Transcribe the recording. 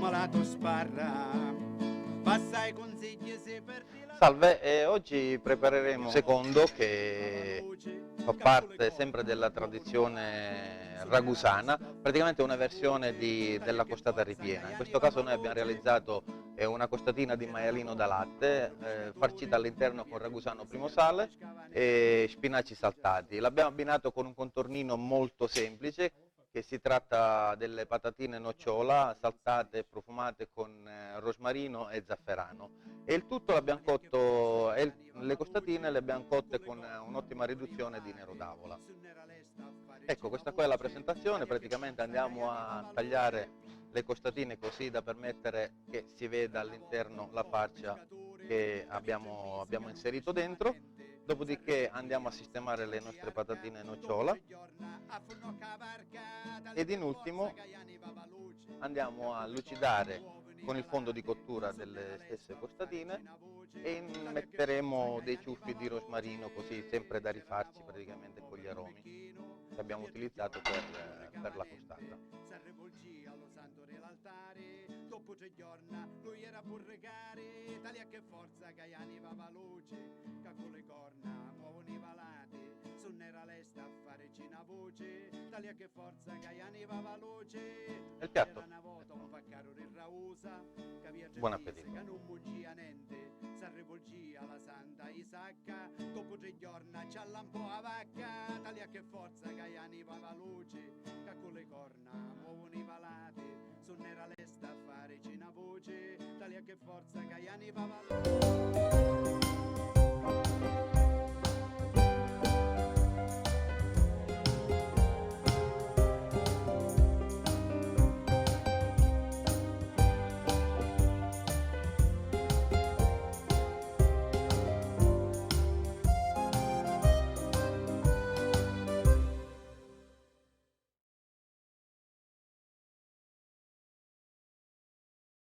malato sparra, passa i consigli se perdi la... Salve, oggi prepareremo un secondo che fa parte sempre della tradizione ragusana, praticamente una versione della costata ripiena. In questo caso noi abbiamo realizzato una costatina di maialino da latte, farcita all'interno con ragusano primo sale e spinaci saltati. L'abbiamo abbinato con un contornino molto semplice, che si tratta delle patatine nocciola saltate e profumate con rosmarino e zafferano. E il tutto l'abbiamo cotto, le costatine le abbiamo cotte con un'ottima riduzione di nero d'avola. Ecco, questa qua è la presentazione, praticamente andiamo a tagliare le costatine così da permettere che si veda all'interno la farcia che abbiamo inserito dentro, dopodiché andiamo a sistemare le nostre patatine nocciola ed in ultimo andiamo a lucidare con il fondo di cottura delle stesse costatine e metteremo dei ciuffi di rosmarino, così sempre da rifarci praticamente con gli aromi che abbiamo utilizzato per la costata. Dopo 3 giorni lui era pure cari, taglia che forza che va luce, che con le corna muovono i valati, su nera lesta a fare cina voce, taglia che forza che va luce, E il piatto? era una volta un paccaro di rausa, che via Buon appetito. che non mungia niente, s'arrivolgia la santa Isacca, dopo 3 giorni c'ha lampo a vacca, taglia che forza che va luce, che con le corna muovono i valati, su nera lesta a fare cina voce, taglia che forza che va luce.